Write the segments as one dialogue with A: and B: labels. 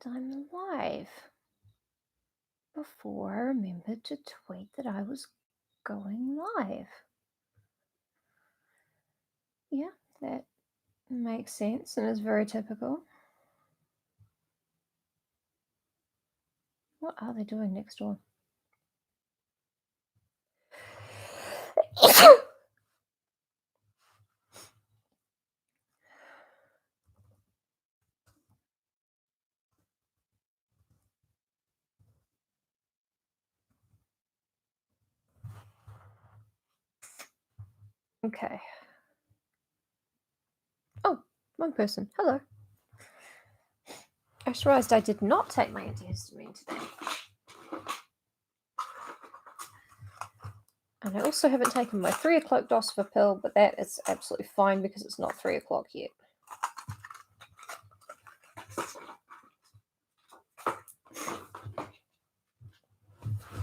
A: I'm live before I remembered to tweet that I was going live. Yeah, that makes sense and is very typical. What are they doing next door? Okay. Oh, one person. Hello. I just realized I did not take my antihistamine today. And I also haven't taken my 3 o'clock dosifer pill, but that is absolutely fine because it's not 3 o'clock yet.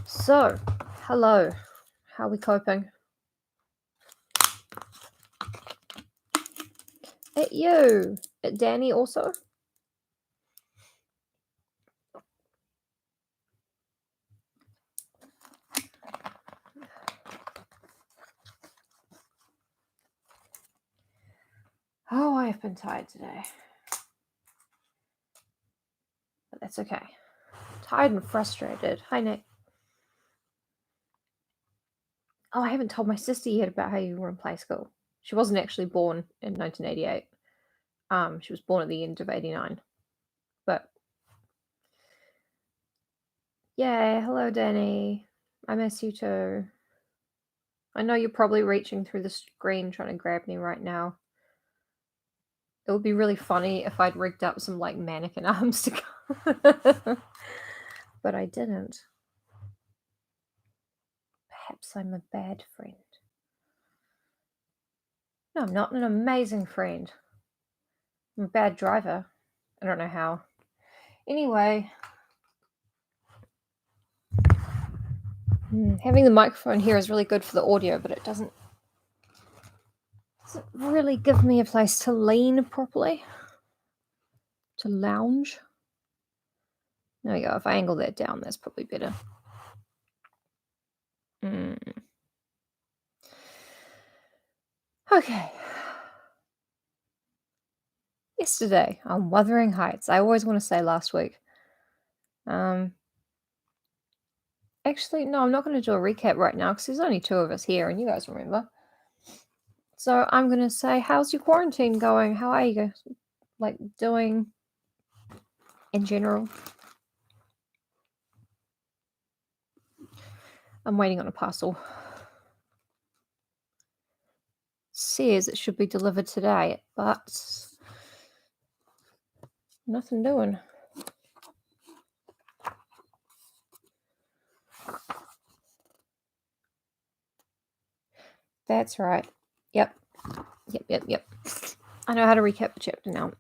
A: So, hello. How are we coping? At you. At Danny also? Oh, I have been tired today. But that's okay. Tired and frustrated. Hi, Nick. Oh, I haven't told my sister yet about how you were in play school. She wasn't actually born in 1988. She was born at the end of 89. But yay, hello, Danny. I miss you too. I know you're probably reaching through the screen trying to grab me right now. It would be really funny if I'd rigged up some like mannequin arms to go. But I didn't. Perhaps I'm a bad friend. No, I'm not an amazing friend. I'm a bad driver. I don't know how. Anyway, having the microphone here is really good for the audio, but it doesn't really give me a place to lean properly. To lounge. There we go. If I angle that down, that's probably better. Okay. Yesterday on Wuthering Heights. I always want to say last week. Actually, no, I'm not going to do a recap right now because there's only 2 of us here and you guys remember. So I'm going to say, how's your quarantine going? How are you guys, like, doing in general? I'm waiting on a parcel. Says it should be delivered today, but nothing doing. That's right. Yep. I know how to recap the chapter now.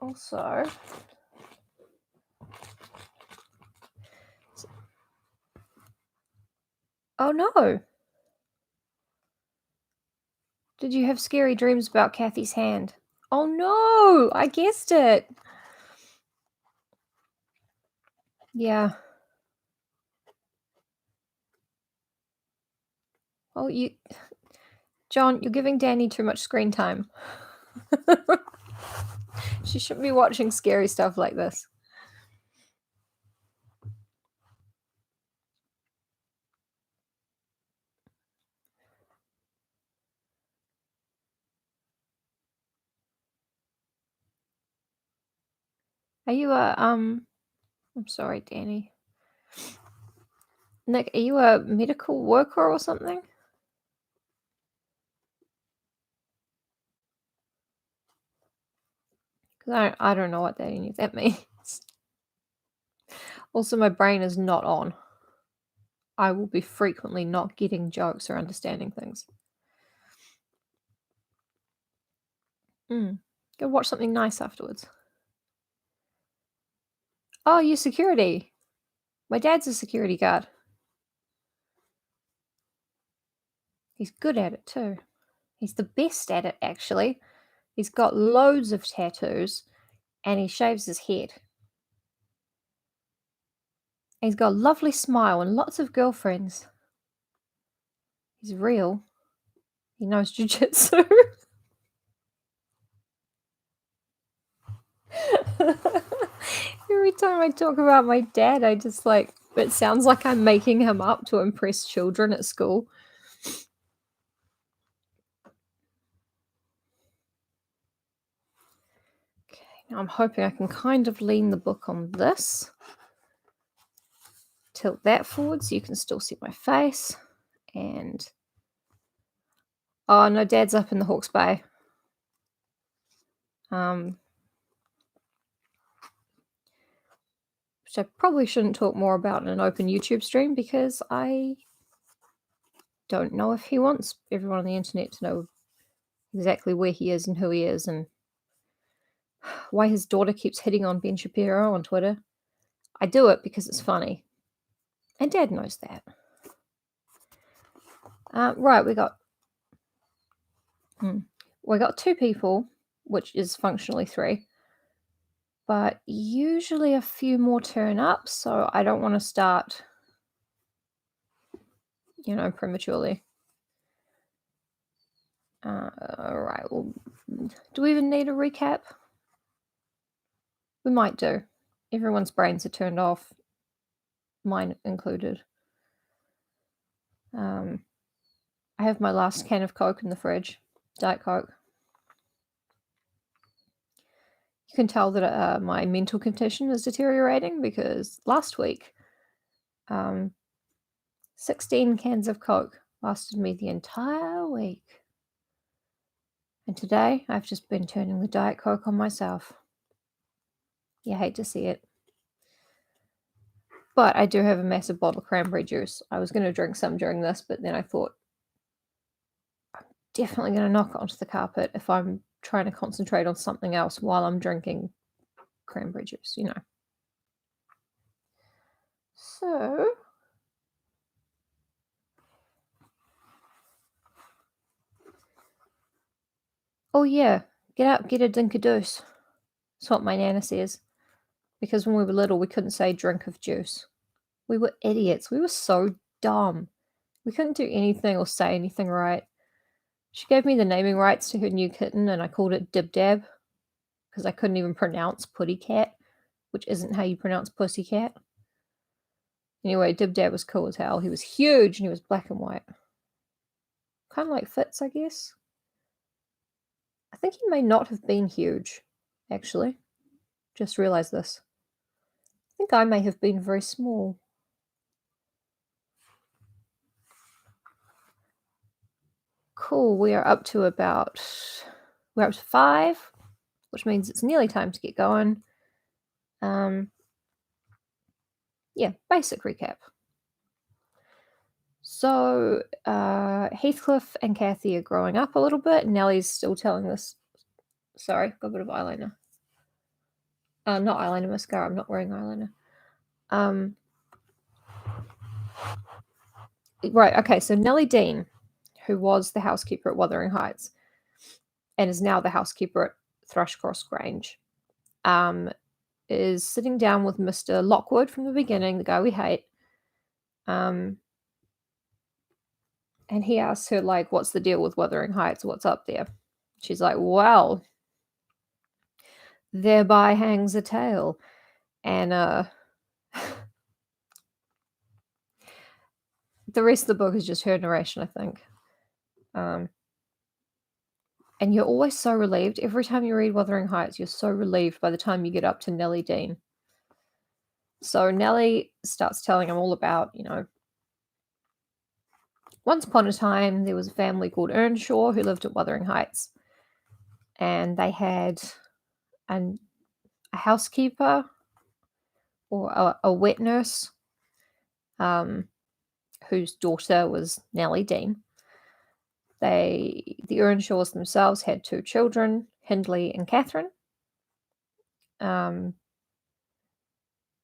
A: Also, oh no! Did you have scary dreams about Kathy's hand? Oh no! I guessed it! Yeah. Oh, John, you're giving Danny too much screen time. She shouldn't be watching scary stuff like this. Are you I'm sorry, Danny. Nick, are you a medical worker or something? Because I don't know what that means. Also, my brain is not on. I will be frequently not getting jokes or understanding things. Go watch something nice afterwards. Oh, you security. My dad's a security guard. He's good at it too. He's the best at it, actually. He's got loads of tattoos, and he shaves his head. He's got a lovely smile and lots of girlfriends. He's real. He knows jujitsu. Every time I talk about my dad, I just like, it sounds like I'm making him up to impress children at school. Okay, now I'm hoping I can kind of lean the book on this. Tilt that forward so you can still see my face. And oh no, Dad's up in the Hawke's Bay. Which I probably shouldn't talk more about in an open YouTube stream because I don't know if he wants everyone on the internet to know exactly where he is and who he is and why his daughter keeps hitting on Ben Shapiro on Twitter. I do it because it's funny. And Dad knows that. Right, we got two people, which is functionally 3. But usually a few more turn up, so I don't want to start, prematurely. Alright, well, do we even need a recap? We might do. Everyone's brains are turned off, mine included. I have my last can of Coke in the fridge, Diet Coke. You can tell that my mental condition is deteriorating because last week, 16 cans of Coke lasted me the entire week. And today, I've just been turning the Diet Coke on myself. You hate to see it. But I do have a massive bottle of cranberry juice. I was going to drink some during this, but then I thought, I'm definitely going to knock it onto the carpet if I'm trying to concentrate on something else while I'm drinking cranberry juice, So, oh yeah, get up, get a dinkadoos. That's what my nana says. Because when we were little, we couldn't say drink of juice. We were idiots. We were so dumb. We couldn't do anything or say anything right. She gave me the naming rights to her new kitten, and I called it Dib Dab because I couldn't even pronounce Putty Cat, which isn't how you pronounce Pussycat. Anyway, Dib Dab was cool as hell. He was huge and he was black and white. Kind of like Fitz, I guess. I think he may not have been huge, actually. Just realised this. I think I may have been very small. Cool, we're up to 5, which means it's nearly time to get going. Yeah, basic recap. So, Heathcliff and Kathy are growing up a little bit. Nellie's still telling this. Sorry, got a bit of eyeliner. Not eyeliner, mascara. I'm not wearing eyeliner. Right, okay, so Nellie Dean, who was the housekeeper at Wuthering Heights and is now the housekeeper at Thrushcross Grange, is sitting down with Mr. Lockwood from the beginning, the guy we hate. And he asks her, like, what's the deal with Wuthering Heights? What's up there? She's like, well, thereby hangs a tale. And the rest of the book is just her narration, I think. And you're always so relieved. Every time you read Wuthering Heights, you're so relieved by the time you get up to Nellie Dean. So Nellie starts telling him all about, once upon a time, there was a family called Earnshaw who lived at Wuthering Heights. And they had a housekeeper or a wet nurse whose daughter was Nellie Dean. The Earnshaws themselves had 2 children, Hindley and Catherine.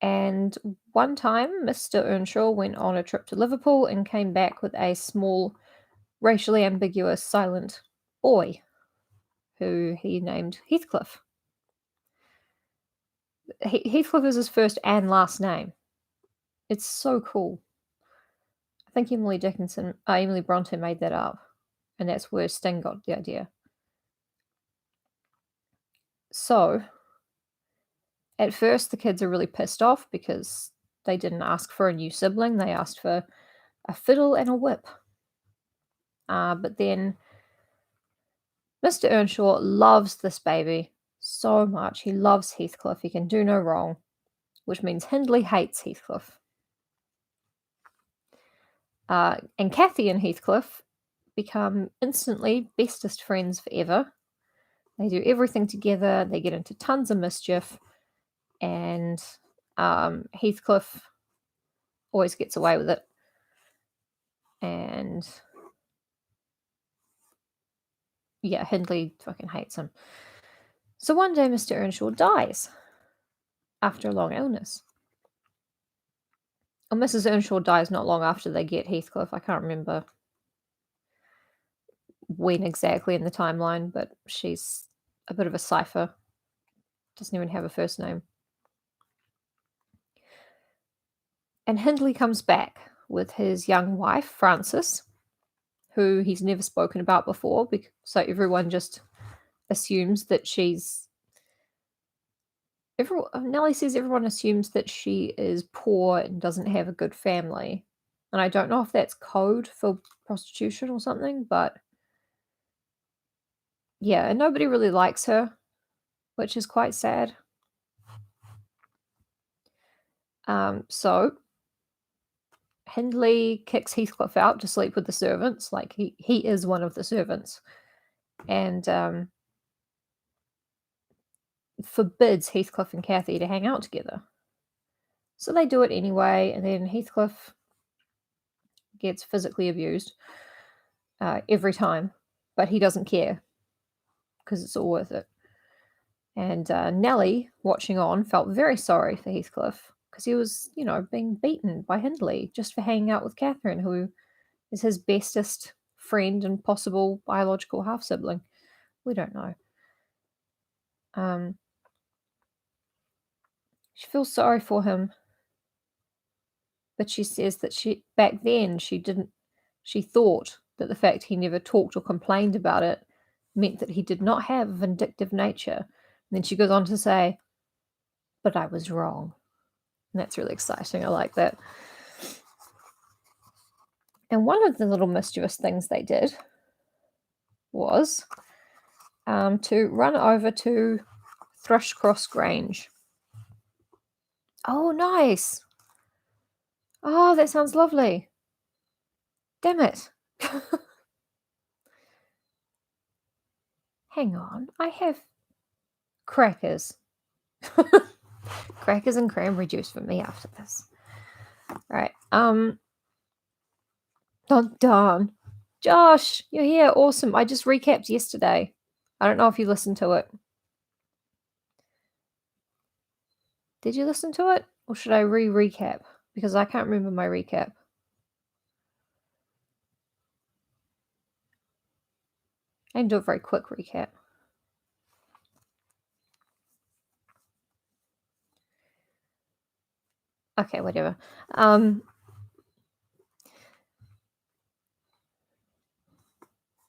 A: And one time, Mr. Earnshaw went on a trip to Liverpool and came back with a small, racially ambiguous, silent boy who he named Heathcliff. Heathcliff is his first and last name. It's so cool. I think Emily Bronte made that up, and that's where Sting got the idea. So, at first, the kids are really pissed off because they didn't ask for a new sibling. They asked for a fiddle and a whip. But then Mr. Earnshaw loves this baby so much. He loves Heathcliff. He can do no wrong, which means Hindley hates Heathcliff. And Cathy and Heathcliff become instantly bestest friends forever. They do everything together. They get into tons of mischief. And Heathcliff always gets away with it. And yeah, Hindley fucking hates him. So one day Mr. Earnshaw dies after a long illness. Or Mrs. Earnshaw dies not long after they get Heathcliff. I can't remember when exactly in the timeline, but she's a bit of a cipher. Doesn't even have a first name. And Hindley comes back with his young wife, Frances, who he's never spoken about before, so everyone just assumes that Nellie says everyone assumes that she is poor and doesn't have a good family. And I don't know if that's code for prostitution or something, but yeah, and nobody really likes her, which is quite sad. So Hindley kicks Heathcliff out to sleep with the servants, like he is one of the servants, and forbids Heathcliff and Cathy to hang out together. So they do it anyway, and then Heathcliff gets physically abused every time, but he doesn't care because it's all worth it. And Nellie, watching on, felt very sorry for Heathcliff because he was, being beaten by Hindley just for hanging out with Catherine, who is his bestest friend and possible biological half-sibling. We don't know. She feels sorry for him, but she says that back then she thought that the fact he never talked or complained about it meant that he did not have a vindictive nature. And then she goes on to say, but I was wrong. And that's really exciting. I like that. And one of the little mischievous things they did was to run over to Thrushcross Grange. Oh, nice. Oh, that sounds lovely. Damn it. Hang on. I have crackers. Crackers and cranberry juice for me after this. Right. Darn. Josh, you're here. Awesome. I just recapped yesterday. I don't know if you listened to it. Did you listen to it? Or should I recap? Because I can't remember my recap. I can do a very quick recap. Okay, whatever.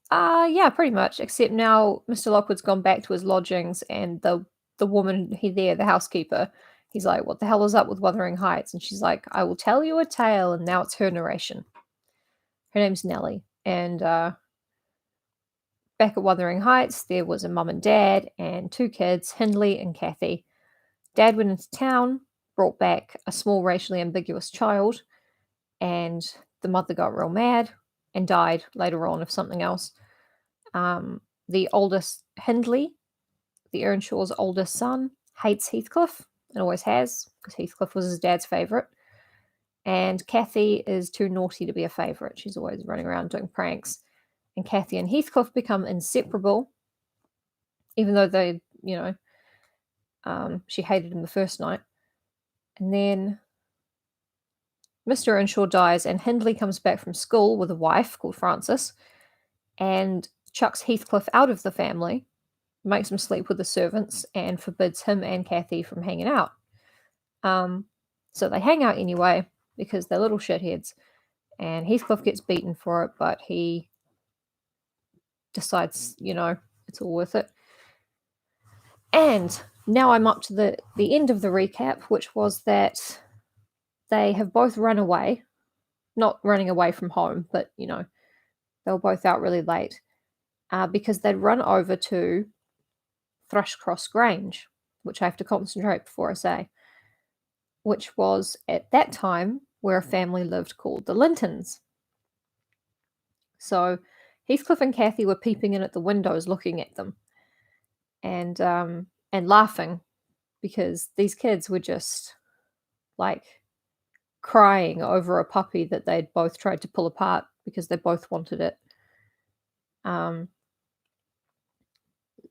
A: Yeah, pretty much. Except now Mr. Lockwood's gone back to his lodgings, and the woman the housekeeper, he's like, "What the hell is up with Wuthering Heights?" And she's like, "I will tell you a tale." And now it's her narration. Her name's Nellie, and back at Wuthering Heights, there was a mum and dad and two kids, Hindley and Cathy. Dad went into town, brought back a small racially ambiguous child, and the mother got real mad and died later on of something else. The oldest, Hindley, the Earnshaw's oldest son, hates Heathcliff and always has, because Heathcliff was his dad's favourite. And Cathy is too naughty to be a favourite. She's always running around doing pranks. And Cathy and Heathcliff become inseparable, even though they, she hated him the first night. And then Mr. Earnshaw dies, and Hindley comes back from school with a wife called Frances and chucks Heathcliff out of the family makes him sleep with the servants, and forbids him and Kathy from hanging out. So they hang out anyway because they're little shitheads, and Heathcliff gets beaten for it, but he decides, it's all worth it. And now I'm up to the end of the recap, which was that they have both run away. Not running away from home, but, they were both out really late because they'd run over to Thrushcross Grange, which I have to concentrate before I say, which was at that time where a family lived called the Lintons. So Heathcliff and Kathy were peeping in at the windows looking at them and laughing because these kids were just like crying over a puppy that they'd both tried to pull apart because they both wanted it.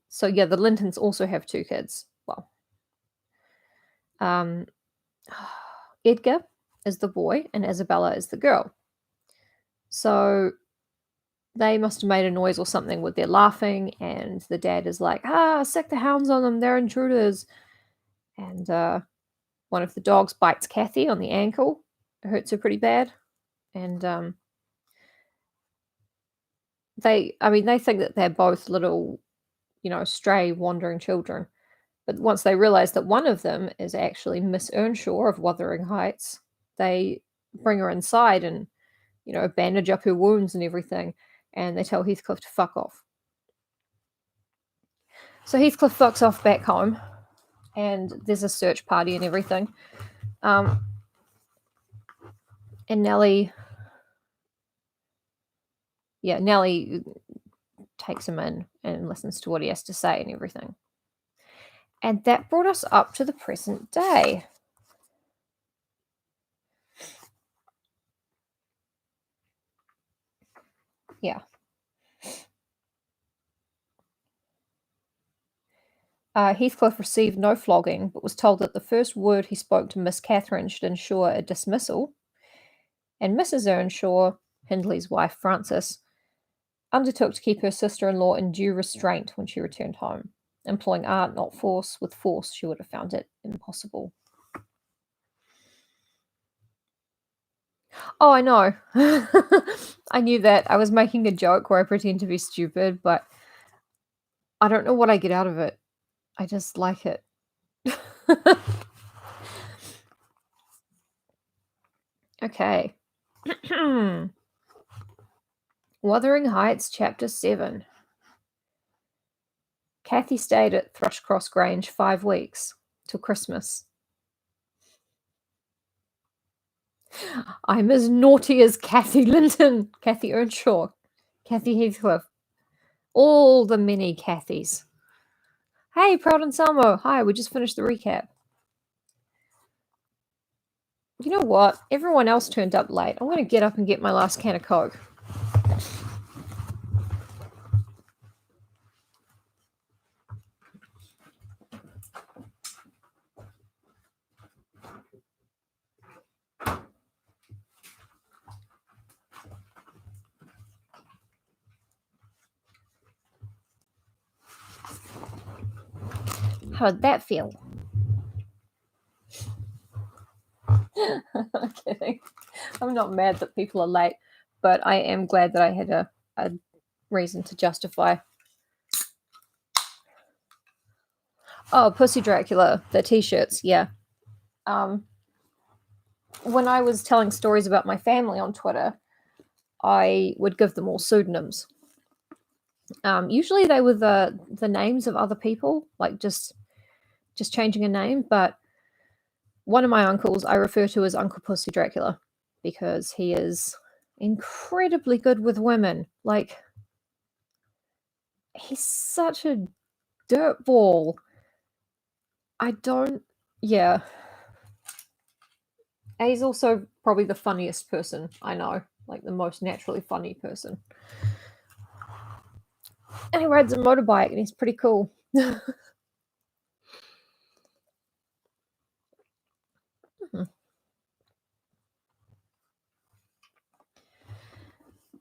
A: So yeah, the Lintons also have 2 kids. Well, Edgar is the boy and Isabella is the girl. So they must have made a noise or something with their laughing, and the dad is like, sick the hounds on them, they're intruders. And one of the dogs bites Kathy on the ankle. It hurts her pretty bad. And they think that they're both little, stray wandering children. But once they realize that one of them is actually Miss Earnshaw of Wuthering Heights, they bring her inside and, bandage up her wounds and everything, and they tell Heathcliff to fuck off. So Heathcliff fucks off back home, and there's a search party and everything. And Nellie takes him in and listens to what he has to say and everything. And that brought us up to the present day. Yeah. Heathcliff received no flogging, but was told that the first word he spoke to Miss Catherine should ensure a dismissal. And Mrs. Earnshaw, Hindley's wife Frances, undertook to keep her sister-in-law in due restraint when she returned home, employing art, not force. With force, she would have found it impossible. Oh, I know. I knew that. I was making a joke where I pretend to be stupid, but I don't know what I get out of it. I just like it. Okay. Wuthering Heights, Chapter 7. Kathy stayed at Thrushcross Grange 5 weeks, till Christmas. I'm as naughty as Kathy Linton, Kathy Earnshaw, Kathy Heathcliff, all the many Kathys. Hey, Proud and Salmo. Hi, we just finished the recap. You know what? Everyone else turned up late. I'm going to get up and get my last can of Coke. How'd that feel? I'm kidding. I'm not mad that people are late, but I am glad that I had a reason to justify. Oh, Pussy Dracula, the t-shirts, yeah. When I was telling stories about my family on Twitter, I would give them all pseudonyms. Usually they were the names of other people, like just changing a name, but one of my uncles I refer to as Uncle Pussy Dracula because he is incredibly good with women. Like, he's such a dirtball. Yeah. And he's also probably the funniest person I know, like the most naturally funny person. And he rides a motorbike and he's pretty cool.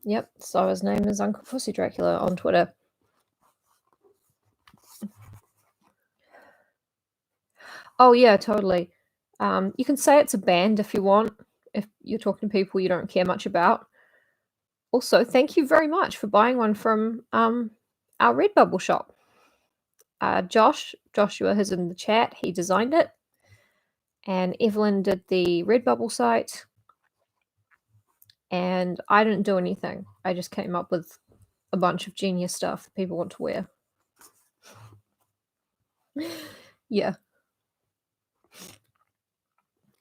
A: Yep, so his name is Uncle Pussy Dracula on Twitter. Oh, yeah, totally. You can say it's a band if you want, if you're talking to people you don't care much about. Also, thank you very much for buying one from, our Redbubble shop. Joshua is in the chat, he designed it, and Evelyn did the Redbubble site, and I didn't do anything. I just came up with a bunch of genius stuff that people want to wear. Yeah.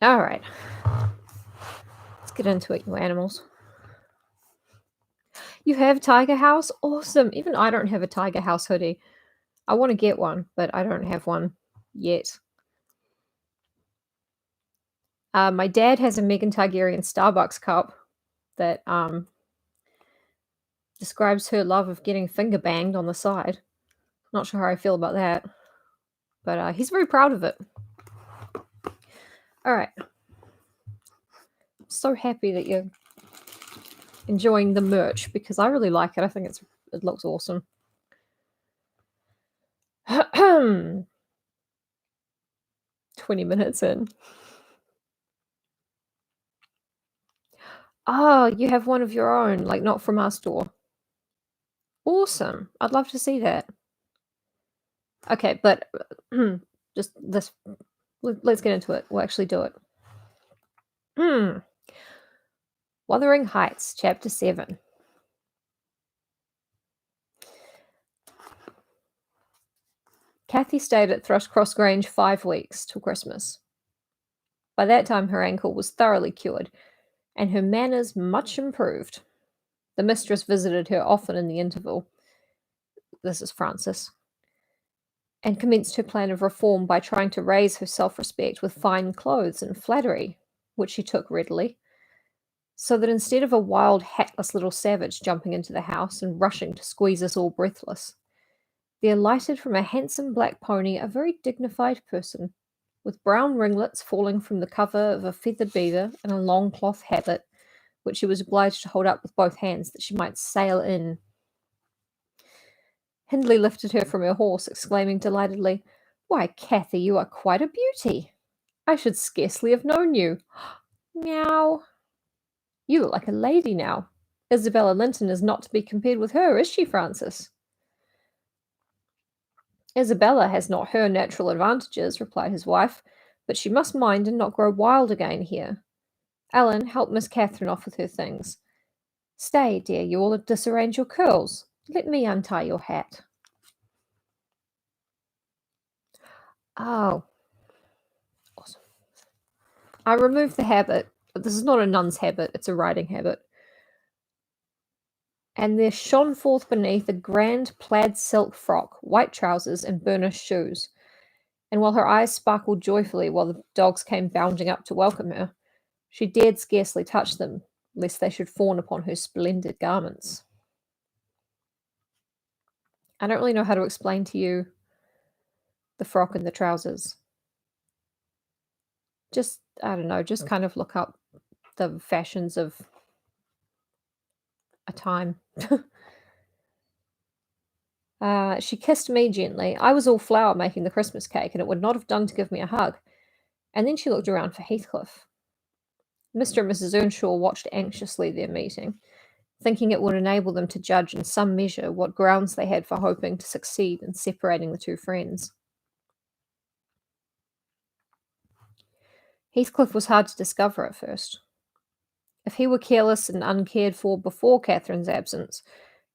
A: Alright. Let's get into it, you animals. You have Tiger House? Awesome! Even I don't have a Tiger House hoodie. I want to get one, but I don't have one yet. My dad has a Megan Targaryen Starbucks cup that describes her love of getting finger banged on the side. Not sure how I feel about that, but he's very proud of it. All right. So happy that you're enjoying the merch because I really like it. I think it looks awesome. 20 minutes in. Oh, you have one of your own, like not from our store. Awesome. I'd love to see that. Okay, but just this. Let's get into it. We'll actually do it. Wuthering Heights, Chapter 7. Kathy stayed at Thrushcross Grange 5 weeks till Christmas. By that time, her ankle was thoroughly cured, and her manners much improved. The mistress visited her often in the interval. This is Frances. And commenced her plan of reform by trying to raise her self-respect with fine clothes and flattery, which she took readily. So that instead of a wild, hatless little savage jumping into the house and rushing to squeeze us all breathless, there alighted from a handsome black pony a very dignified person, with brown ringlets falling from the cover of a feathered beaver and a long cloth habit, which she was obliged to hold up with both hands that she might sail in. Hindley lifted her from her horse, exclaiming delightedly, "Why, Kathy, you are quite a beauty! I should scarcely have known you. Meow! You look like a lady now. Isabella Linton is not to be compared with her, is she, Frances?" "Isabella has not her natural advantages," replied his wife, "but she must mind and not grow wild again here. Ellen, help Miss Catherine off with her things. Stay, dear, you will disarrange your curls. Let me untie your hat." Oh, awesome. I removed the habit, but this is not a nun's habit, it's a riding habit. And there shone forth beneath a grand plaid silk frock, white trousers, and burnished shoes. And while her eyes sparkled joyfully while the dogs came bounding up to welcome her, she dared scarcely touch them, lest they should fawn upon her splendid garments. I don't really know how to explain to you the frock and the trousers. Just, I don't know, just kind of look up the fashions of a time. She kissed me gently. I was all flour making the Christmas cake, and it would not have done to give me a hug. And then she looked around for Heathcliff. Mr. and Mrs. Earnshaw watched anxiously their meeting, thinking it would enable them to judge in some measure what grounds they had for hoping to succeed in separating the two friends. Heathcliff was hard to discover at first. If he were careless and uncared for before Catherine's absence,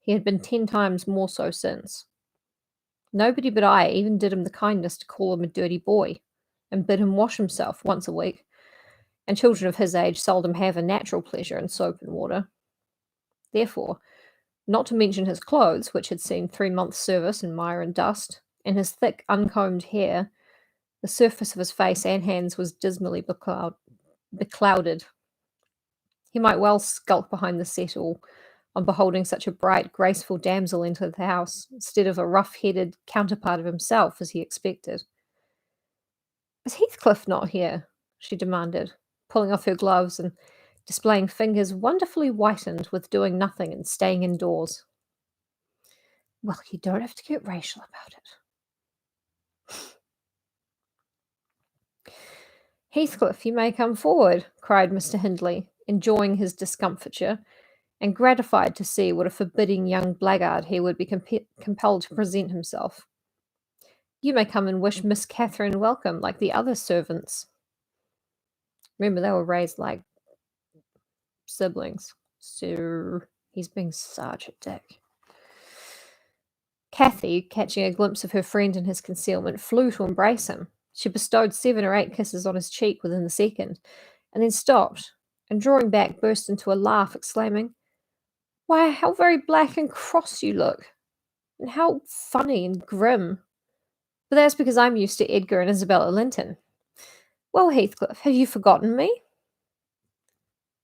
A: he had been 10 times more so since. Nobody but I even did him the kindness to call him a dirty boy, and bid him wash himself once a week, and children of his age seldom have a natural pleasure in soap and water. Therefore, not to mention his clothes, which had seen 3 months' service in mire and dust, and his thick, uncombed hair, the surface of his face and hands was dismally beclouded. He might well skulk behind the settle on beholding such a bright, graceful damsel enter the house, instead of a rough-headed counterpart of himself, as he expected. "Is Heathcliff not here?" she demanded, pulling off her gloves and displaying fingers wonderfully whitened with doing nothing and staying indoors. "Well, you don't have to get racial about it." Heathcliff, you may come forward, cried Mr. Hindley, enjoying his discomfiture, and gratified to see what a forbidding young blackguard he would be compelled to present himself. You may come and wish Miss Catherine welcome, like the other servants. Remember, they were raised like siblings. So he's being such a dick. Cathy, catching a glimpse of her friend in his concealment, flew to embrace him. She bestowed 7 or 8 kisses on his cheek within the second, and then stopped, and drawing back, burst into a laugh, exclaiming, "Why, how very black and cross you look, and how funny and grim. But that's because I'm used to Edgar and Isabella Linton. Well, Heathcliff, have you forgotten me?"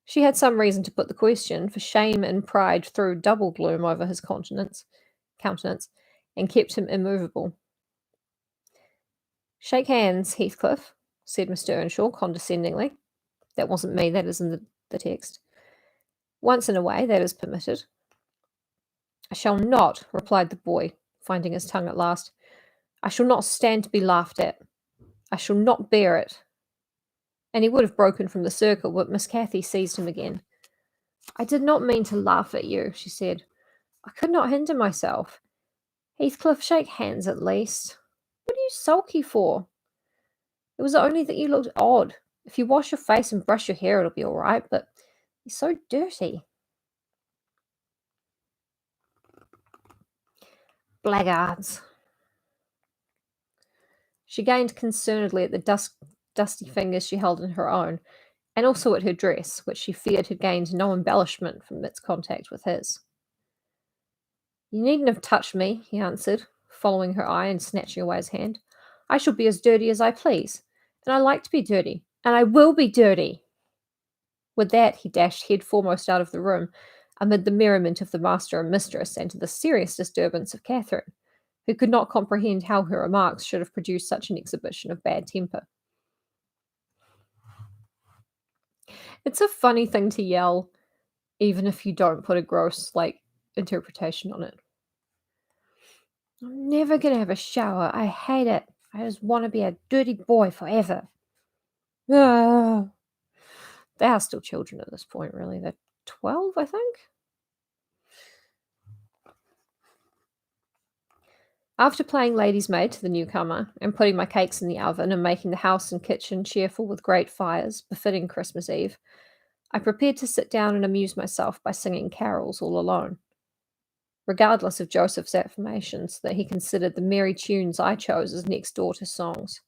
A: She had some reason to put the question, for shame and pride threw double gloom over his countenance, and kept him immovable. "Shake hands, Heathcliff," said Mr. Earnshaw condescendingly. "That wasn't me, that is in the text. Once in a way, that is permitted." "I shall not," replied the boy, finding his tongue at last. "I shall not stand to be laughed at. I shall not bear it." And he would have broken from the circle, but Miss Cathy seized him again. "I did not mean to laugh at you," she said. "I could not hinder myself. Heathcliff, shake hands at least. What are you sulky for? It was only that you looked odd. If you wash your face and brush your hair, it'll be all right, but you're so dirty." Blackguards. She gazed concernedly at the dusty fingers she held in her own, and also at her dress, which she feared had gained no embellishment from its contact with his. "You needn't have touched me," he answered, following her eye and snatching away his hand. "I shall be as dirty as I please, and I like to be dirty, and I will be dirty." With that, he dashed head foremost out of the room, amid the merriment of the master and mistress, and to the serious disturbance of Catherine, who could not comprehend how her remarks should have produced such an exhibition of bad temper. It's a funny thing to yell, even if you don't put a gross, interpretation on it. "I'm never going to have a shower. I hate it. I just want to be a dirty boy forever." Ah. They are still children at this point, really. They're 12, I think. After playing lady's maid to the newcomer, and putting my cakes in the oven, and making the house and kitchen cheerful with great fires, befitting Christmas Eve, I prepared to sit down and amuse myself by singing carols all alone, regardless of Joseph's affirmations that he considered the merry tunes I chose as next door to songs.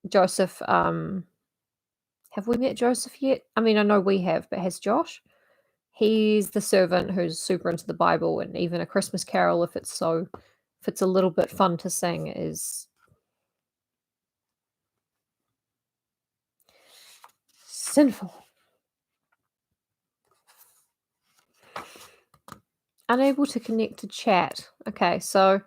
A: Joseph, have we met Joseph yet? I mean, I know we have, but has Josh? He's the servant who's super into the Bible, and even A Christmas Carol, if it's a little bit fun to sing, is sinful. Unable to connect to chat. Okay, so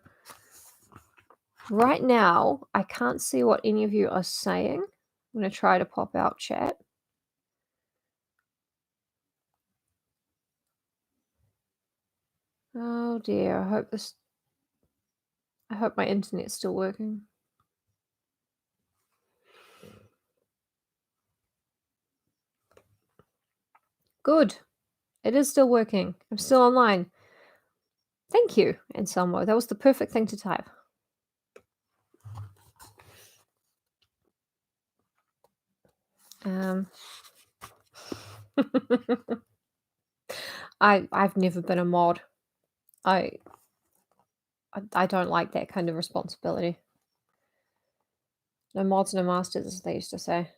A: right now I can't see what any of you are saying. I'm going to try to pop out chat. Oh dear, I hope my internet's still working. Good. It is still working. I'm still online. Thank you, Anselmo. That was the perfect thing to type. I've never been a mod. I don't like that kind of responsibility. No mods, no masters, as they used to say.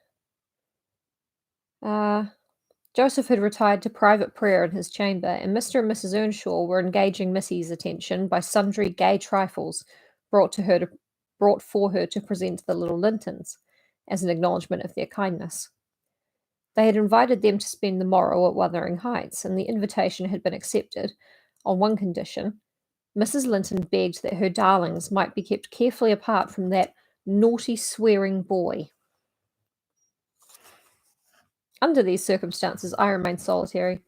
A: Joseph had retired to private prayer in his chamber, and Mr. and Mrs. Earnshaw were engaging Missy's attention by sundry gay trifles brought for her to present to the little Lintons, as an acknowledgment of their kindness. They had invited them to spend the morrow at Wuthering Heights, and the invitation had been accepted on one condition. Mrs. Linton begged that her darlings might be kept carefully apart from that naughty, swearing boy. Under these circumstances, I remained solitary.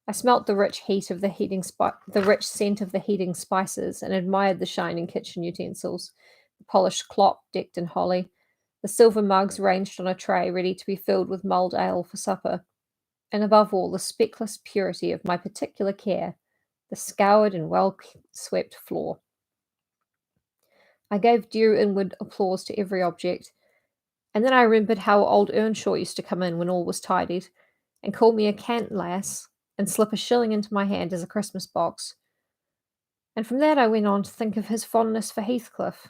A: I smelt the rich scent of the heating spices, and admired the shining kitchen utensils, the polished clock decked in holly, the silver mugs ranged on a tray ready to be filled with mulled ale for supper, and above all, the speckless purity of my particular care, the scoured and well-swept floor. I gave due inward applause to every object, and then I remembered how old Earnshaw used to come in when all was tidied, and call me a cant lass, and slip a shilling into my hand as a Christmas box. And from that I went on to think of his fondness for Heathcliff,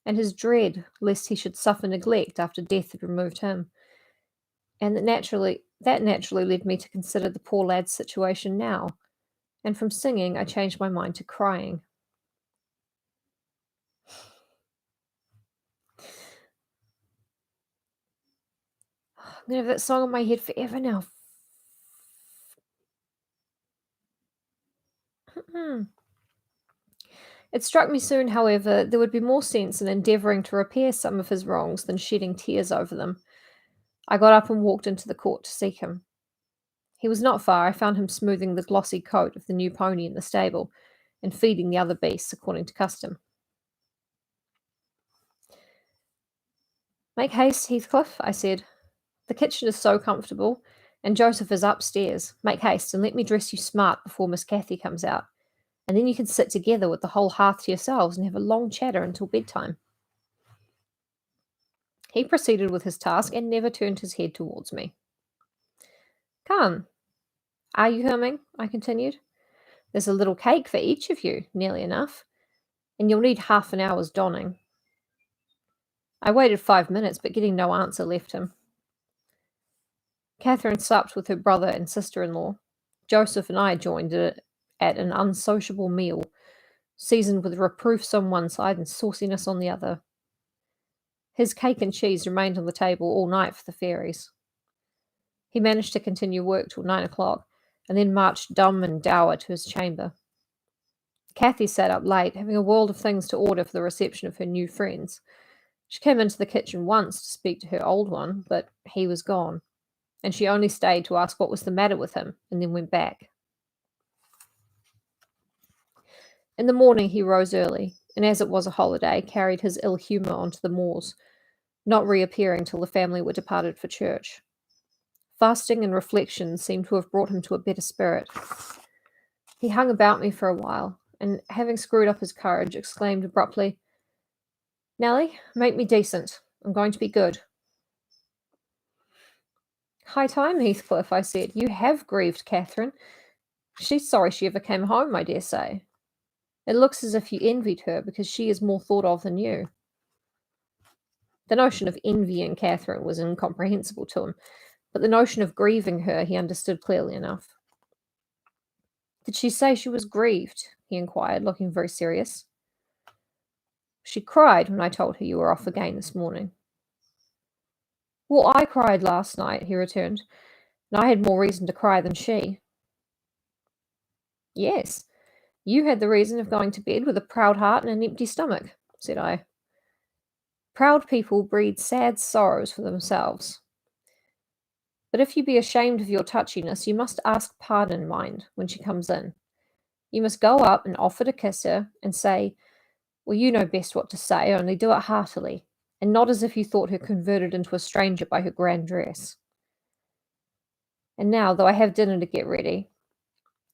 A: and his dread lest he should suffer neglect after death had removed him, and that naturally led me to consider the poor lad's situation now, and from singing I changed my mind to crying. I'm gonna have that song in my head forever now. It struck me soon, however, there would be more sense in endeavouring to repair some of his wrongs than shedding tears over them. I got up and walked into the court to seek him. He was not far. I found him smoothing the glossy coat of the new pony in the stable, and feeding the other beasts according to custom. "Make haste, Heathcliff," I said. "The kitchen is so comfortable, and Joseph is upstairs. Make haste, and let me dress you smart before Miss Cathy comes out, and then you can sit together with the whole hearth to yourselves and have a long chatter until bedtime." He proceeded with his task and never turned his head towards me. "Come, are you humming?" I continued. "There's a little cake for each of you, nearly enough, and you'll need half an hour's donning." I waited 5 minutes, but getting no answer left him. Catherine supped with her brother and sister-in-law. Joseph and I joined at an unsociable meal, seasoned with reproofs on one side and sauciness on the other. His cake and cheese remained on the table all night for the fairies. He managed to continue work till 9 o'clock, and then marched dumb and dour to his chamber. Cathy sat up late, having a world of things to order for the reception of her new friends. She came into the kitchen once to speak to her old one, but he was gone, and she only stayed to ask what was the matter with him, and then went back. In the morning he rose early, and as it was a holiday, carried his ill humour onto the moors, not reappearing till the family were departed for church. Fasting and reflection seemed to have brought him to a better spirit. He hung about me for a while, and having screwed up his courage, exclaimed abruptly, "Nelly, make me decent. I'm going to be good." "High time, Heathcliff," I said. "You have grieved Catherine. She's sorry she ever came home, I dare say. It looks as if you envied her because she is more thought of than you." The notion of envying Catherine was incomprehensible to him, but the notion of grieving her he understood clearly enough. "Did she say she was grieved?" he inquired, looking very serious. "She cried when I told her you were off again this morning." "Well, I cried last night," he returned, "and I had more reason to cry than she." "Yes, you had the reason of going to bed with a proud heart and an empty stomach," said I. "Proud people breed sad sorrows for themselves. But if you be ashamed of your touchiness, you must ask pardon, mind, when she comes in. You must go up and offer to kiss her, and say, well, you know best what to say, only do it heartily, and not as if you thought her converted into a stranger by her grand dress. And now, though I have dinner to get ready,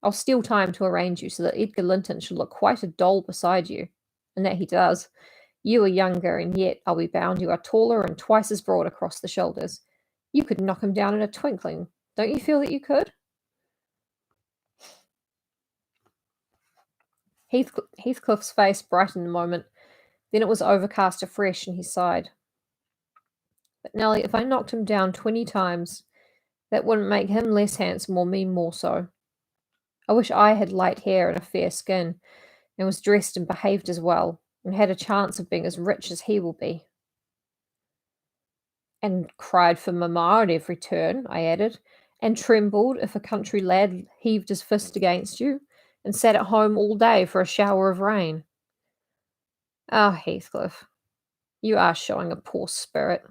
A: I'll steal time to arrange you so that Edgar Linton shall look quite a doll beside you, and that he does. You are younger, and yet, I'll be bound, you are taller and twice as broad across the shoulders. You could knock him down in a twinkling. Don't you feel that you could?" Heathcliff's face brightened a moment. Then it was overcast afresh, and he sighed. "But, Nelly, if I knocked him down 20 times, that wouldn't make him less handsome or me more so. I wish I had light hair and a fair skin, and was dressed and behaved as well, and had a chance of being as rich as he will be." "And cried for mamma at every turn," I added, "and trembled if a country lad heaved his fist against you, and sat at home all day for a shower of rain." "Ah, Heathcliff, you are showing a poor spirit.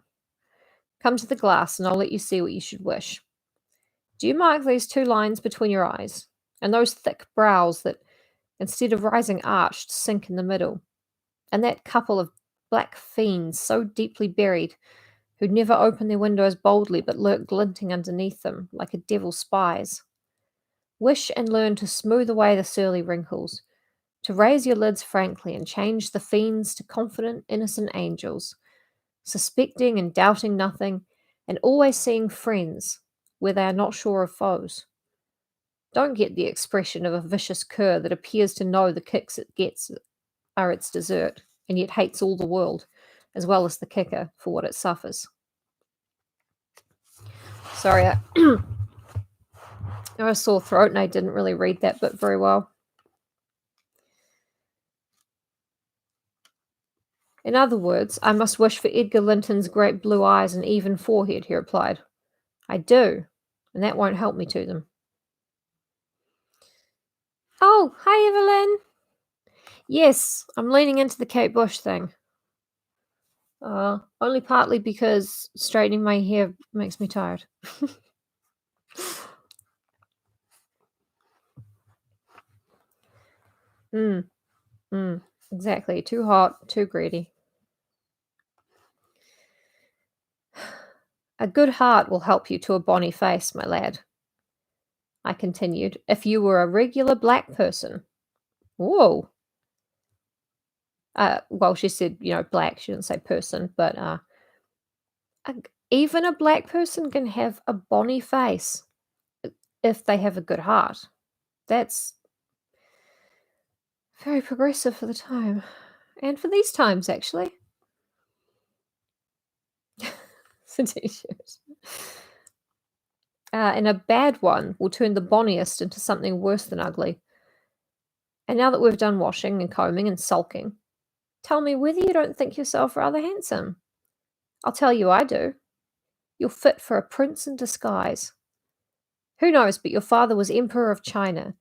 A: Come to the glass, and I'll let you see what you should wish. Do you mark these 2 lines between your eyes, and those thick brows that, instead of rising arched, sink in the middle, and that couple of black fiends so deeply buried, who'd never open their windows boldly but lurk glinting underneath them like a devil's spies. Wish and learn to smooth away the surly wrinkles, to raise your lids frankly and change the fiends to confident, innocent angels, suspecting and doubting nothing, and always seeing friends where they are not sure of foes. Don't get the expression of a vicious cur that appears to know the kicks it gets are its dessert, and yet hates all the world, as well as the kicker, for what it suffers. Sorry, I have a sore throat and I didn't really read that bit very well. In other words, I must wish for Edgar Linton's great blue eyes and even forehead, he replied. I do, and that won't help me to them. Oh, hi, Evelyn. Yes, I'm leaning into the Kate Bush thing. Only partly because straightening my hair makes me tired. Exactly. Too hot, too greedy. A good heart will help you to a bonny face, my lad, I continued, if you were a regular black person. Whoa. Well, she said, black. She didn't say person, but even a black person can have a bonny face if they have a good heart. That's very progressive for the time. And for these times, actually. It's a t-shirt. And a bad one will turn the bonniest into something worse than ugly. And now that we've done washing and combing and sulking, tell me whether you don't think yourself rather handsome. I'll tell you I do. You're fit for a prince in disguise. Who knows, but your father was Emperor of China,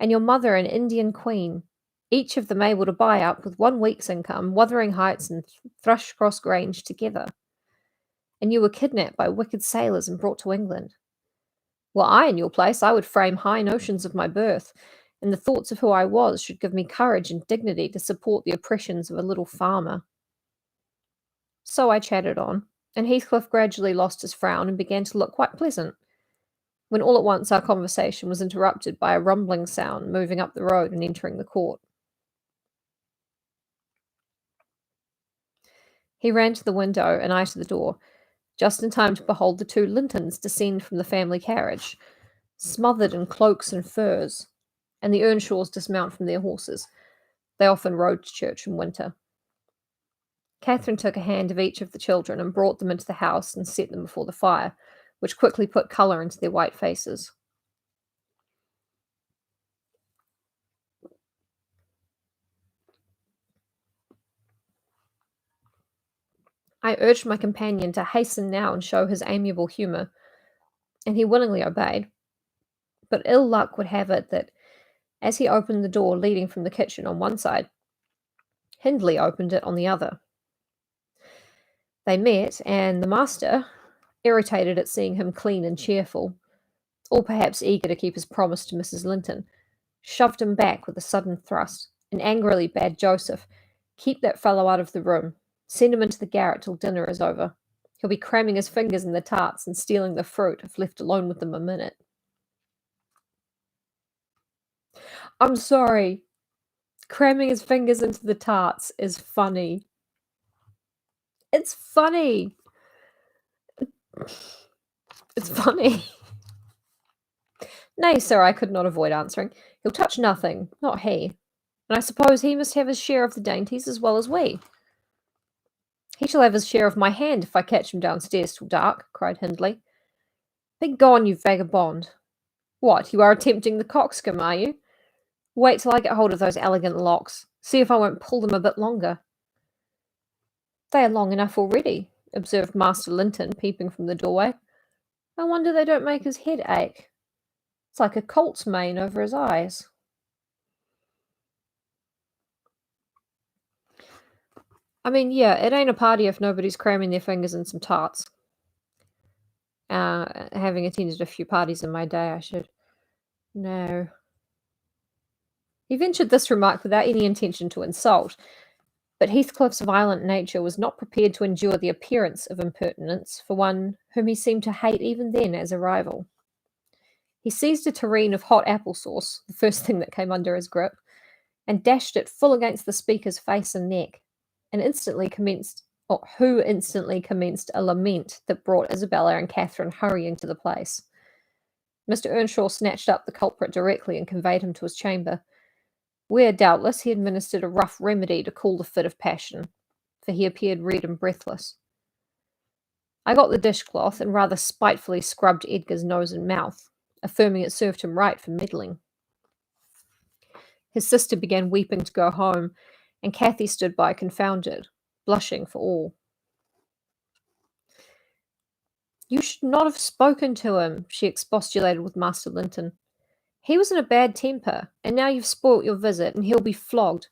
A: and your mother an Indian queen, each of them able to buy up with 1 week's income Wuthering Heights and Thrushcross Grange together. And you were kidnapped by wicked sailors and brought to England. Well, in your place, I would frame high notions of my birth, and the thoughts of who I was should give me courage and dignity to support the oppressions of a little farmer. So I chatted on, and Heathcliff gradually lost his frown and began to look quite pleasant, when all at once our conversation was interrupted by a rumbling sound moving up the road and entering the court. He ran to the window and I to the door, just in time to behold the 2 Lintons descend from the family carriage, smothered in cloaks and furs, and the Earnshaws dismount from their horses. They often rode to church in winter. Catherine took a hand of each of the children and brought them into the house and set them before the fire, which quickly put colour into their white faces. I urged my companion to hasten now and show his amiable humour, and he willingly obeyed. But ill luck would have it that, as he opened the door leading from the kitchen on one side, Hindley opened it on the other. They met, and the master, irritated at seeing him clean and cheerful, or perhaps eager to keep his promise to Mrs. Linton, shoved him back with a sudden thrust, and angrily bade Joseph, "Keep that fellow out of the room. Send him into the garret till dinner is over. He'll be cramming his fingers in the tarts and stealing the fruit if left alone with them a minute." I'm sorry. Cramming his fingers into the tarts is funny. It's funny. It's funny. Nay, sir, I could not avoid answering. He'll touch nothing, not he. And I suppose he must have his share of the dainties as well as we. He shall have his share of my hand if I catch him downstairs till dark, cried Hindley. Begone, you vagabond. What, you are attempting the coxcomb, are you? Wait till I get hold of those elegant locks. See if I won't pull them a bit longer. They are long enough already, observed Master Linton, peeping from the doorway. I wonder they don't make his head ache. It's like a colt's mane over his eyes. I mean, yeah, it ain't a party if nobody's cramming their fingers in some tarts. Having attended a few parties in my day, I should know. He ventured this remark without any intention to insult, But Heathcliff's violent nature was not prepared to endure the appearance of impertinence for one whom he seemed to hate even then as a rival. He seized a tureen of hot apple sauce, the first thing that came under his grip, and dashed it full against the speaker's face and neck, and who instantly commenced a lament that brought Isabella and Catherine hurrying to the place. Mr. Earnshaw snatched up the culprit directly and conveyed him to his chamber, where, doubtless, he administered a rough remedy to cool the fit of passion, for he appeared red and breathless. I got the dishcloth and rather spitefully scrubbed Edgar's nose and mouth, affirming it served him right for meddling. His sister began weeping to go home, and Cathy stood by confounded, blushing for all. "You should not have spoken to him," she expostulated with Master Linton. "He was in a bad temper, and now you've spoilt your visit, and he'll be flogged.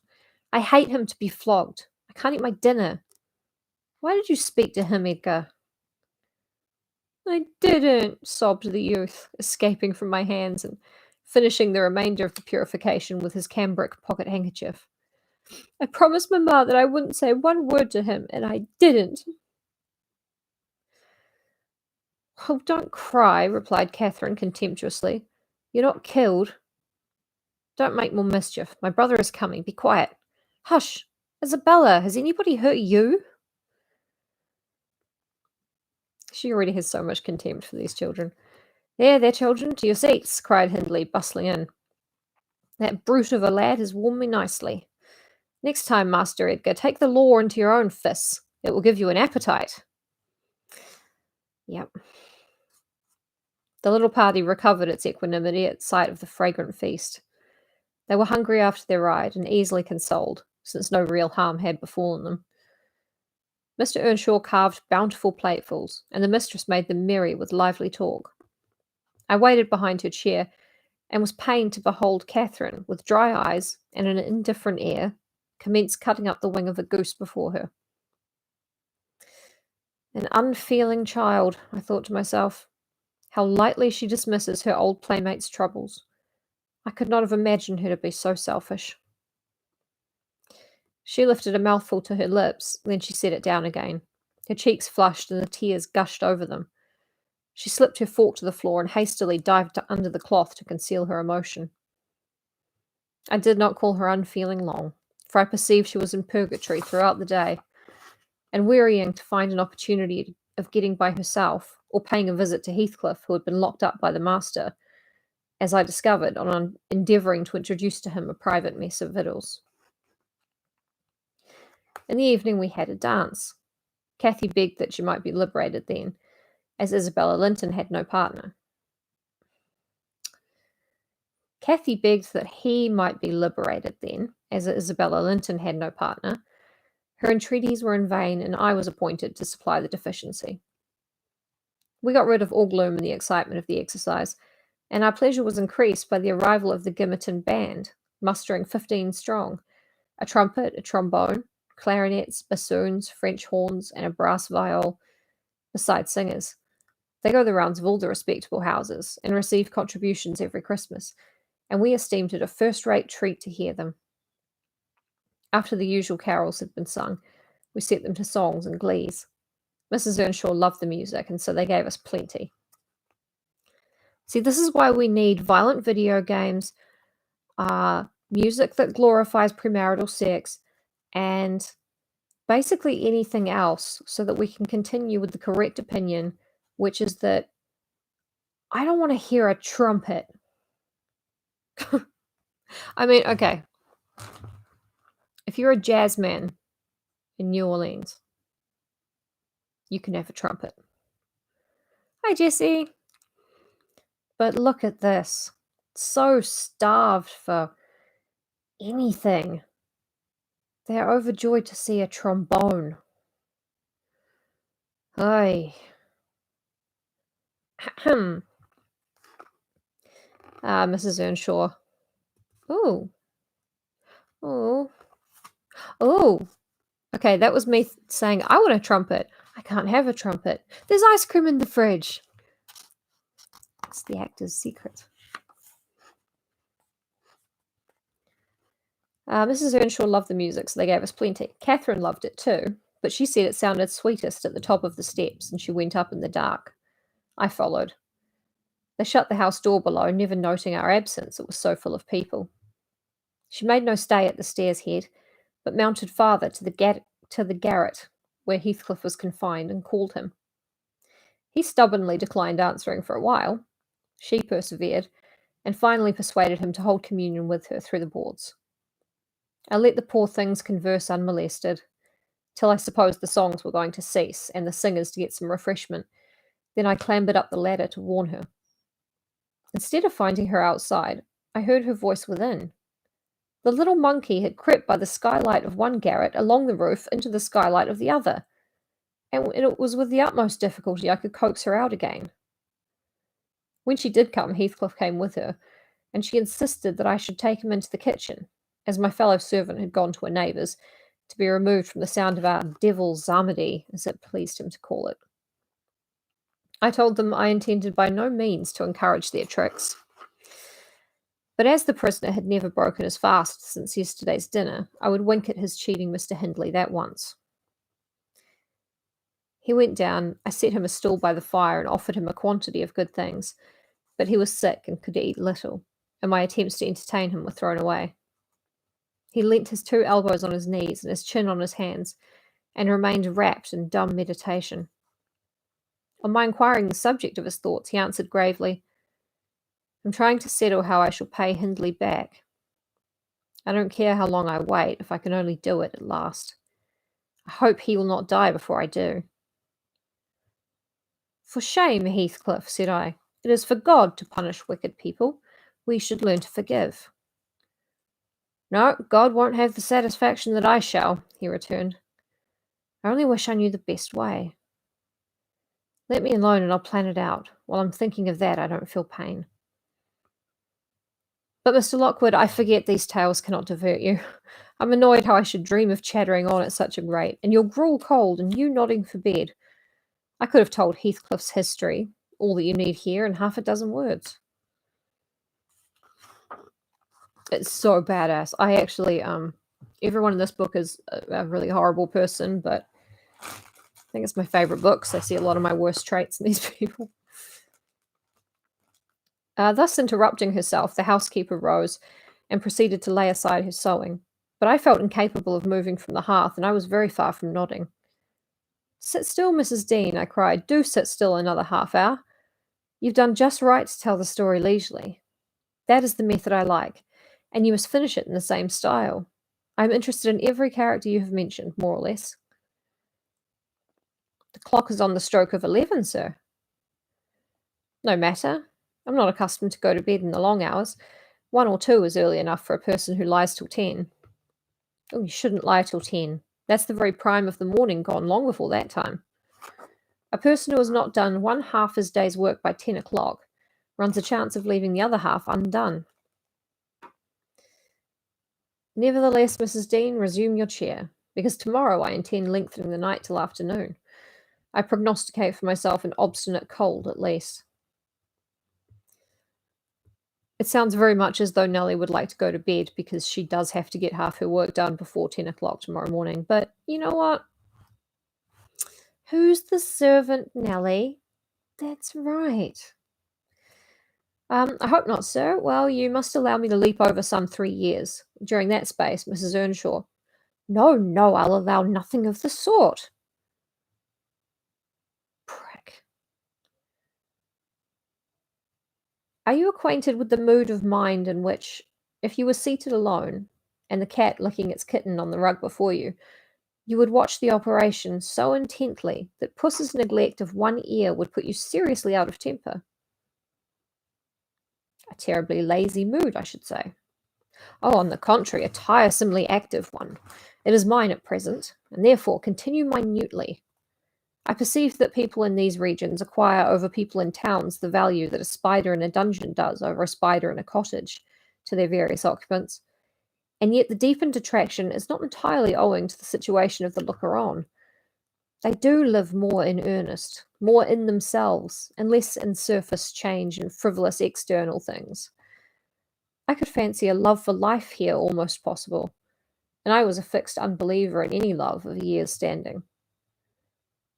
A: I hate him to be flogged. I can't eat my dinner. Why did you speak to him, Edgar?" "I didn't," sobbed the youth, escaping from my hands and finishing the remainder of the purification with his cambric pocket handkerchief. "I promised Mamma that I wouldn't say one word to him, and I didn't." "Oh, don't cry," replied Catherine contemptuously. "You're not killed. Don't make more mischief. My brother is coming. Be quiet. Hush! Isabella, has anybody hurt you?" She already has so much contempt for these children. There, children, to your seats," cried Hindley, bustling in. "That brute of a lad has warmed me nicely. Next time, Master Edgar, take the law into your own fists. It will give you an appetite." Yep. The little party recovered its equanimity at sight of the fragrant feast. They were hungry after their ride, and easily consoled, since no real harm had befallen them. Mr. Earnshaw carved bountiful platefuls, and the mistress made them merry with lively talk. I waited behind her chair, and was pained to behold Catherine, with dry eyes and an indifferent air, commence cutting up the wing of a goose before her. An unfeeling child, I thought to myself. How lightly she dismisses her old playmate's troubles. I could not have imagined her to be so selfish. She lifted a mouthful to her lips, then she set it down again. Her cheeks flushed and the tears gushed over them. She slipped her fork to the floor and hastily dived under the cloth to conceal her emotion. I did not call her unfeeling long, for I perceived she was in purgatory throughout the day, and wearying to find an opportunity of getting by herself, or paying a visit to Heathcliff, who had been locked up by the master, as I discovered on endeavouring to introduce to him a private mess of victuals. In the evening we had a dance. Cathy begged that she might be liberated then, as Isabella Linton had no partner. Cathy begged that he might be liberated then, as Isabella Linton had no partner. Her entreaties were in vain, and I was appointed to supply the deficiency. We got rid of all gloom in the excitement of the exercise, and our pleasure was increased by the arrival of the Gimmerton band, mustering 15 strong, a trumpet, a trombone, clarinets, bassoons, French horns, and a brass viol, besides singers. They go the rounds of all the respectable houses, and receive contributions every Christmas, and we esteemed it a first-rate treat to hear them. After the usual carols had been sung, we set them to songs and glees. Mrs. Earnshaw loved the music, and so they gave us plenty. See, this is why we need violent video games, music that glorifies premarital sex, and basically anything else, so that we can continue with the correct opinion, which is that I don't want to hear a trumpet. I mean, okay. If you're a jazz man in New Orleans, you can have a trumpet. Hi, Jessie. But look at this. So starved for anything. They're overjoyed to see a trombone. Ay. Mrs. Earnshaw. Ooh. Oh. Oh. Okay, that was me saying, I want a trumpet. I can't have a trumpet. There's ice cream in the fridge. It's the actor's secret. Mrs. Earnshaw loved the music, so they gave us plenty. Catherine loved it too, but she said it sounded sweetest at the top of the steps, and she went up in the dark. I followed. They shut the house door below, never noting our absence, it was so full of people. She made no stay at the stairs head, but mounted farther to the garret where Heathcliff was confined, and called him. He stubbornly declined answering for a while. She persevered, and finally persuaded him to hold communion with her through the boards. I let the poor things converse unmolested, till I supposed the songs were going to cease, and the singers to get some refreshment. Then I clambered up the ladder to warn her. Instead of finding her outside, I heard her voice within. The little monkey had crept by the skylight of one garret along the roof into the skylight of the other, and it was with the utmost difficulty I could coax her out again. When she did come, Heathcliff came with her, and she insisted that I should take him into the kitchen, as my fellow servant had gone to a neighbour's, to be removed from the sound of our devil's psalmody, as it pleased him to call it. I told them I intended by no means to encourage their tricks. But as the prisoner had never broken his fast since yesterday's dinner, I would wink at his cheating Mr. Hindley that once. He went down, I set him a stool by the fire and offered him a quantity of good things, but he was sick and could eat little, and my attempts to entertain him were thrown away. He leant his 2 elbows on his knees and his chin on his hands, and remained wrapped in dumb meditation. On my inquiring the subject of his thoughts, he answered gravely, "I'm trying to settle how I shall pay Hindley back. I don't care how long I wait, if I can only do it at last. I hope he will not die before I do." "For shame, Heathcliff," said I. "It is for God to punish wicked people. We should learn to forgive." "No, God won't have the satisfaction that I shall," he returned. "I only wish I knew the best way. Let me alone and I'll plan it out. While I'm thinking of that, I don't feel pain." "But, Mr. Lockwood, I forget these tales cannot divert you. I'm annoyed how I should dream of chattering on at such a rate, and your gruel cold, and you nodding for bed. I could have told Heathcliff's history, all that you need hear, in 6 words." It's so badass. I actually, everyone in this book is a really horrible person, but I think it's my favorite book because I see a lot of my worst traits in these people. Thus interrupting herself, the housekeeper rose and proceeded to lay aside her sewing, but I felt incapable of moving from the hearth, and I was very far from nodding. "Sit still, Mrs. Dean," I cried. "Do sit still another half hour. You've done just right to tell the story leisurely. That is the method I like, and you must finish it in the same style. I am interested in every character you have mentioned, more or less." "The clock is on the stroke of 11, sir." "No matter. I'm not accustomed to go to bed in the long hours. 1 or 2 is early enough for a person who lies till 10. "Oh, you shouldn't lie till 10. That's the very prime of the morning, gone long before that time. A person who has not done 1/2 his day's work by 10 o'clock runs a chance of leaving the other half undone. Nevertheless, Mrs. Dean, resume your chair, because tomorrow I intend lengthening the night till afternoon. I prognosticate for myself an obstinate cold, at least." It sounds very much as though Nellie would like to go to bed because she does have to get half her work done before 10 o'clock tomorrow morning. But you know what? Who's the servant, Nellie? That's right. I hope not, sir. Well, you must allow me to leap over some 3 years. During that space, Mrs. Earnshaw. No, no, I'll allow nothing of the sort. Prick. Are you acquainted with the mood of mind in which, if you were seated alone, and the cat licking its kitten on the rug before you, you would watch the operation so intently that puss's neglect of one ear would put you seriously out of temper? A terribly lazy mood, I should say. Oh, on the contrary, a tiresomely active one. It is mine at present, and therefore continue minutely. I perceive that people in these regions acquire over people in towns the value that a spider in a dungeon does over a spider in a cottage to their various occupants, and yet the deepened attraction is not entirely owing to the situation of the looker-on. They do live more in earnest, more in themselves, and less in surface change and frivolous external things. I could fancy a love for life here almost possible, and I was a fixed unbeliever in any love of a year's standing.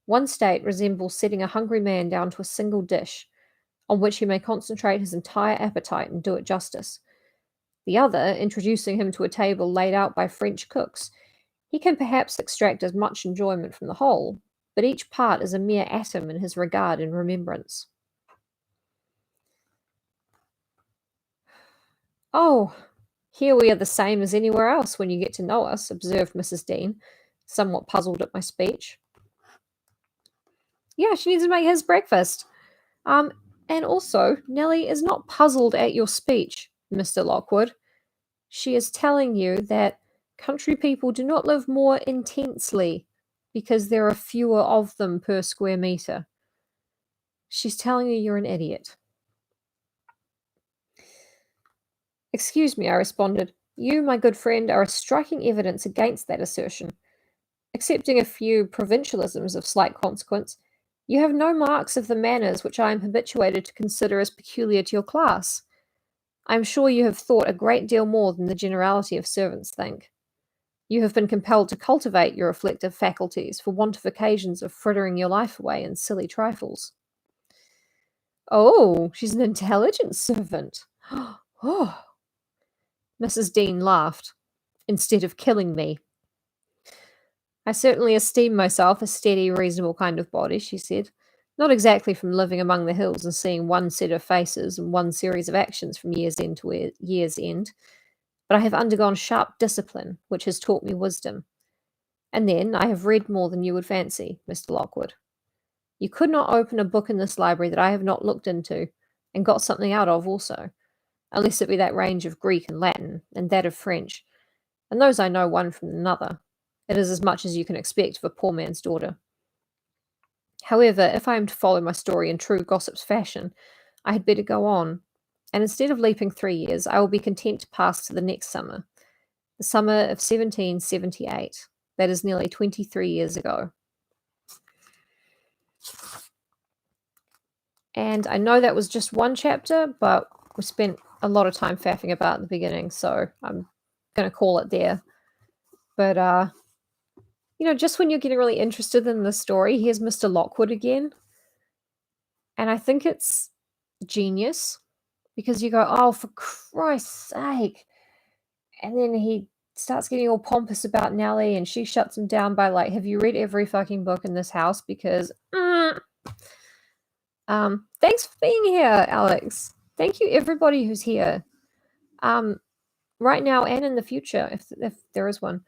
A: One state resembles setting a hungry man down to a single dish, on which he may concentrate his entire appetite and do it justice. The other, introducing him to a table laid out by French cooks, he can perhaps extract as much enjoyment from the whole, but each part is a mere atom in his regard and remembrance. Oh, here we are the same as anywhere else when you get to know us, observed Mrs. Dean, somewhat puzzled at my speech. Yeah, she needs to make his breakfast. Um, and also, Nellie is not puzzled at your speech, Mr. Lockwood. She is telling you that country people do not live more intensely because there are fewer of them per square meter. She's telling you you're an idiot. Excuse me, I responded. You, my good friend, are a striking evidence against that assertion. Excepting a few provincialisms of slight consequence, you have no marks of the manners which I am habituated to consider as peculiar to your class. I am sure you have thought a great deal more than the generality of servants think. You have been compelled to cultivate your reflective faculties for want of occasions of frittering your life away in silly trifles. Oh, she's an intelligent servant. Oh, Mrs. Dean laughed. Instead of killing me. I certainly esteem myself a steady, reasonable kind of body, she said. Not exactly from living among the hills and seeing one set of faces and one series of actions from year's end to year's end, but I have undergone sharp discipline, which has taught me wisdom. And then I have read more than you would fancy, Mr. Lockwood. You could not open a book in this library that I have not looked into, and got something out of also, unless it be that range of Greek and Latin, and that of French, and those I know one from another. It is as much as you can expect of a poor man's daughter. However, if I am to follow my story in true gossip's fashion, I had better go on, and instead of leaping 3 years, I will be content to pass to the next summer, the summer of 1778. That is nearly 23 years ago. And I know that was just one chapter, but we spent a lot of time faffing about at the beginning, so I'm going to call it there. But, just when you're getting really interested in the story, here's Mr. Lockwood again. And I think it's genius because you go, oh, for Christ's sake. And then he starts getting all pompous about Nellie and she shuts him down by like, have you read every fucking book in this house? Because, thanks for being here, Alex. Thank you, everybody who's here. Right now and in the future, if there is one.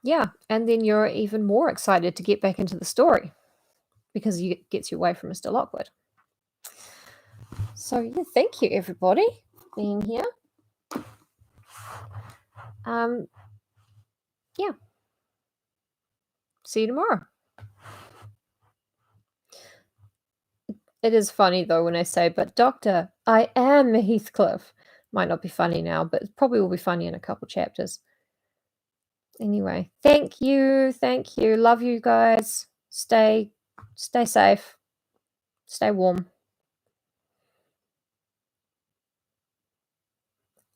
A: Yeah, and then you're even more excited to get back into the story because it gets you away from Mr. Lockwood. So yeah, thank you everybody for being here. Yeah. See you tomorrow. It is funny though when I say, but Doctor, I am Heathcliff. Might not be funny now, but it probably will be funny in a couple chapters. Anyway, thank you. Love you guys. Stay safe. Stay warm.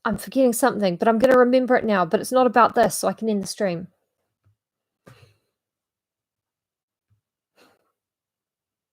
A: I'm forgetting something, but I'm going to remember it now, but it's not about this, so I can end the stream.